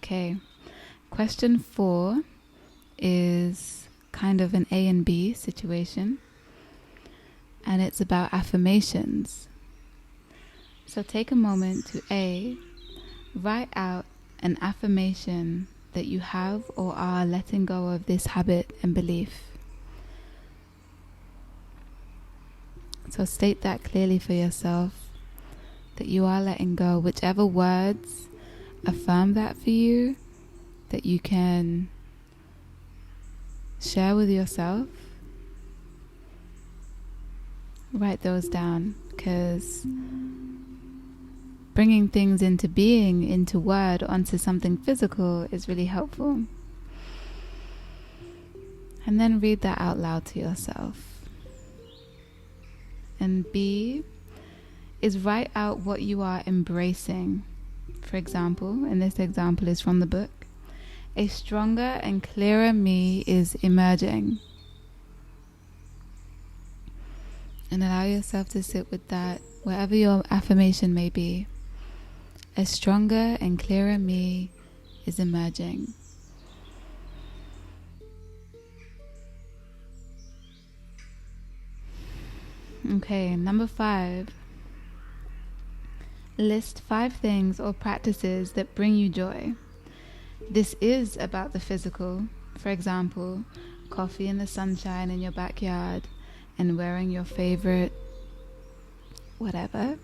Okay. Question 4 is kind of an A and B situation, and it's about affirmations. So take a moment to A, write out an affirmation that you have or are letting go of this habit and belief. So state that clearly for yourself, that you are letting go, whichever words affirm that for you, that you can share with yourself. Write those down, because bringing things into being, into word, onto something physical is really helpful. And then read that out loud to yourself. And B is write out what you are embracing. For example, and this example is from the book, a stronger and clearer me is emerging. And allow yourself to sit with that, wherever your affirmation may be. A stronger and clearer me is emerging. Okay, number 5. List 5 things or practices that bring you joy. This is about the physical. For example, coffee in the sunshine in your backyard and wearing your favorite whatever.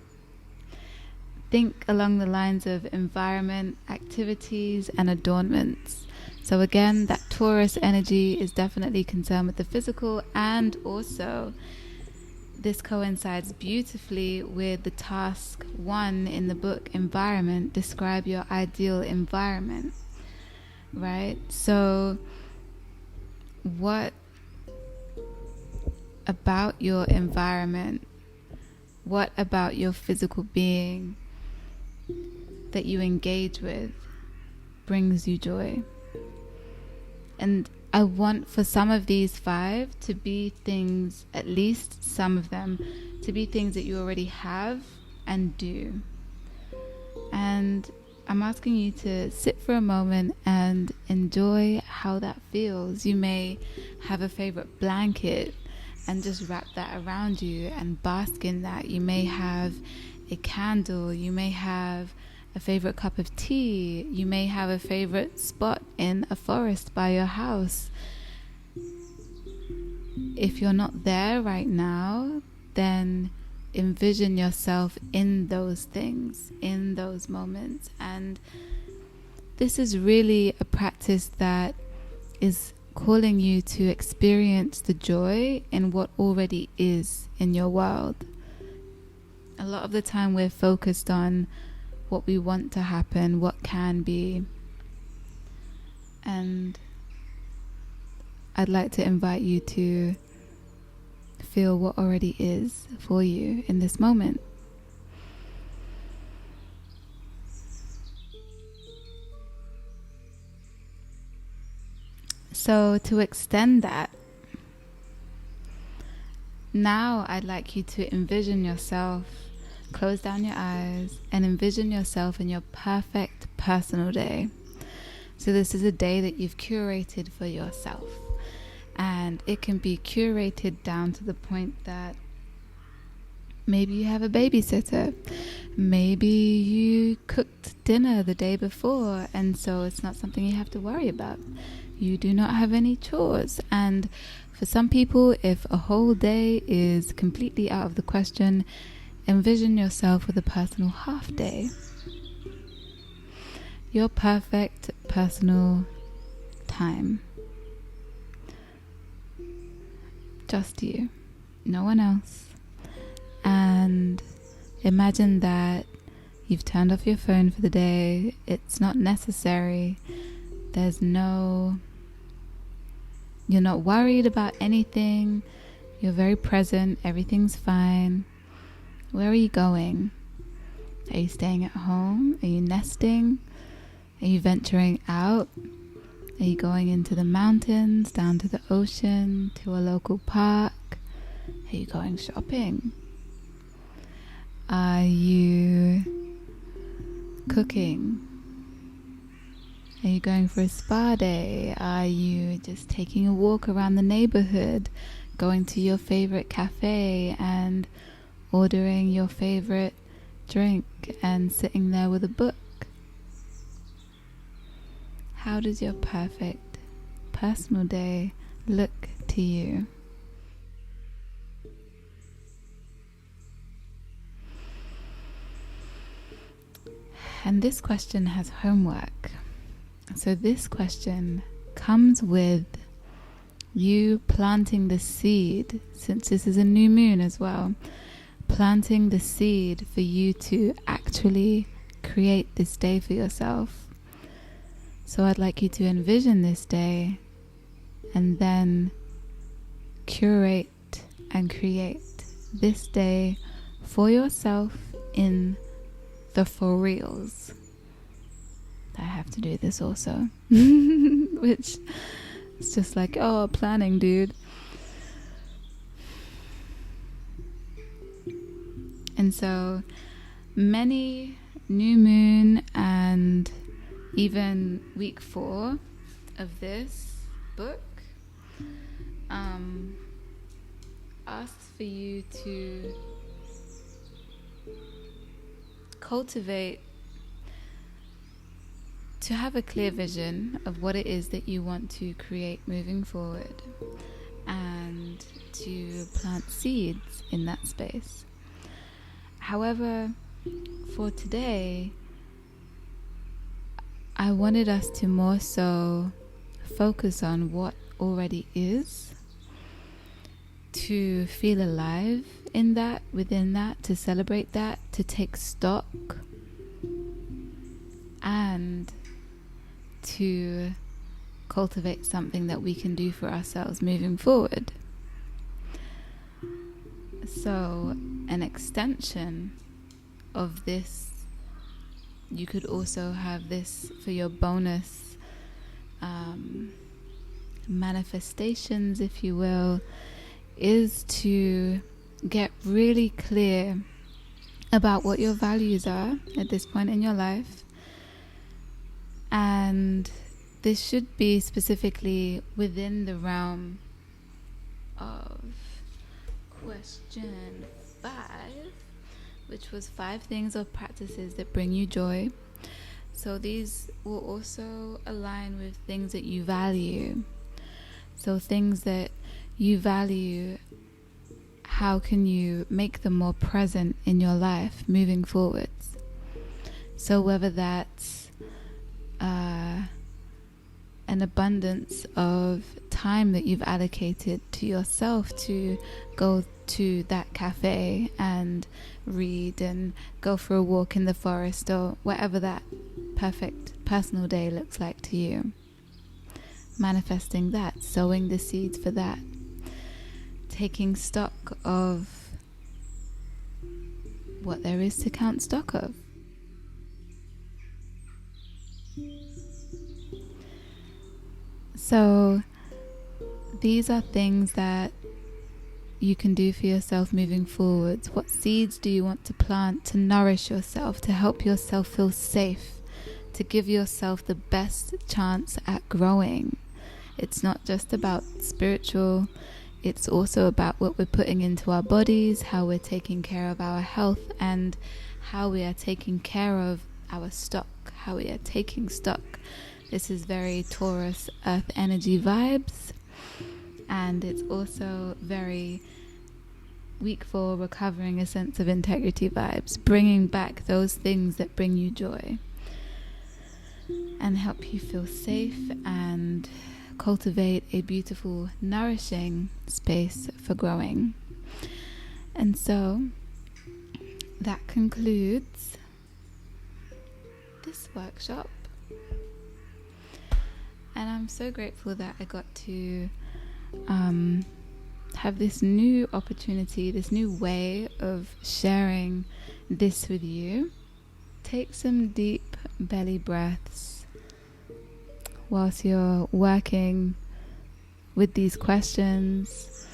Think along the lines of environment, activities, and adornments. So again, that Taurus energy is definitely concerned with the physical, and also this coincides beautifully with the task 1 in the book, environment. Describe your ideal environment, right? So what about your environment, what about your physical being that you engage with brings you joy? And I want for some of these 5 to be things, at least some of them, to be things that you already have and do. And I'm asking you to sit for a moment and enjoy how that feels. You may have a favorite blanket and just wrap that around you and bask in that. You may have a candle. You may have a favorite cup of tea. You may have a favorite spot in a forest by your house. If you're not there right now, then envision yourself in those things, in those moments. And this is really a practice that is calling you to experience the joy in what already is in your world. A lot of the time we're focused on what we want to happen, what can be. And I'd like to invite you to feel what already is for you in this moment. So to extend that, now I'd like you to envision yourself, close down your eyes, and envision yourself in your perfect personal day. So this is a day that you've curated for yourself. And it can be curated down to the point that maybe you have a babysitter. Maybe you cooked dinner the day before, and so it's not something you have to worry about. You do not have any chores. And for some people, if a whole day is completely out of the question, envision yourself with a personal half day. Your perfect personal time. Just you, no one else. And imagine that you've turned off your phone for the day. It's not necessary. You're not worried about anything. You're very present. Everything's fine. Where are you going? Are you staying at home? Are you nesting? Are you venturing out? Are you going into the mountains, down to the ocean, to a local park? Are you going shopping? Are you cooking? Are you going for a spa day? Are you just taking a walk around the neighborhood, going to your favorite cafe and ordering your favorite drink and sitting there with a book? How does your perfect personal day look to you? And this question has homework. So this question comes with you planting the seed, since this is a new moon as well, planting the seed for you to actually create this day for yourself. So I'd like you to envision this day and then curate and create this day for yourself in the for reals. I have to do this also, which is just like, oh, planning, dude. And so many new moon and even week 4 of this book asks for you to cultivate, to have a clear vision of what it is that you want to create moving forward, and to plant seeds in that space. However, for today, I wanted us to more so focus on what already is, to feel alive in that, within that, to celebrate that, to take stock, and to cultivate something that we can do for ourselves moving forward. So an extension of this, you could also have this for your bonus manifestations, if you will, is to get really clear about what your values are at this point in your life. And this should be specifically within the realm of question 5, which was 5 things or practices that bring you joy. So these will also align with things that you value. So things that you value, how can you make them more present in your life moving forwards? So whether that's an abundance of time that you've allocated to yourself to go to that cafe and read and go for a walk in the forest, or whatever that perfect personal day looks like to you. Manifesting that, sowing the seeds for that, taking stock of what there is to count stock of. So these are things that you can do for yourself moving forwards. What seeds do you want to plant to nourish yourself, to help yourself feel safe, to give yourself the best chance at growing? It's not just about spiritual, it's also about what we're putting into our bodies, how we're taking care of our health, and how we are taking care of our stock, how we are taking stock. This is very Taurus earth energy vibes, and it's also very week 4 recovering a sense of integrity vibes, bringing back those things that bring you joy and help you feel safe and cultivate a beautiful, nourishing space for growing. And so that concludes this workshop. And I'm so grateful that I got to have this new opportunity, this new way of sharing this with you. Take some deep belly breaths whilst you're working with these questions.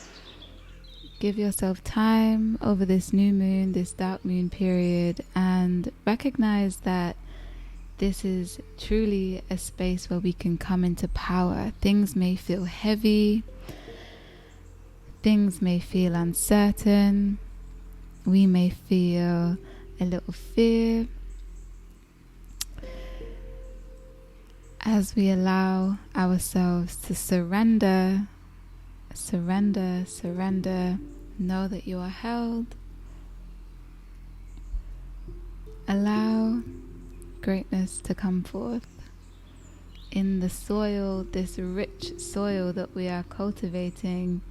Give yourself time over this new moon, this dark moon period, and recognize that this is truly a space where we can come into power. Things may feel heavy, things may feel uncertain, we may feel a little fear. As we allow ourselves to surrender, know that you are held. Allow greatness to come forth in the soil, this rich soil that we are cultivating.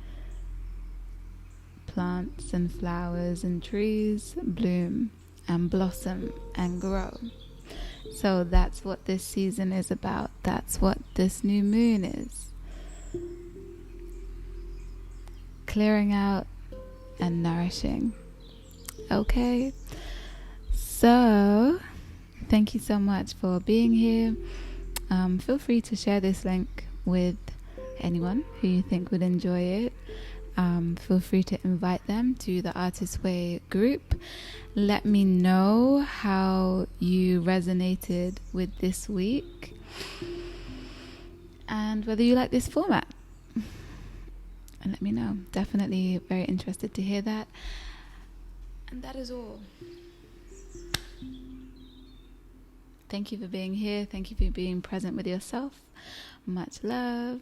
Plants and flowers and trees bloom and blossom and grow. So that's what this season is about. That's what this new moon is. Clearing out and nourishing. Okay? So, thank you so much for being here. Feel free to share this link with anyone who you think would enjoy it. Feel free to invite them to the Artist Way group. Let me know how you resonated with this week and whether you like this format. And let me know. Definitely very interested to hear that. And that is all. Thank you for being here. Thank you for being present with yourself. Much love.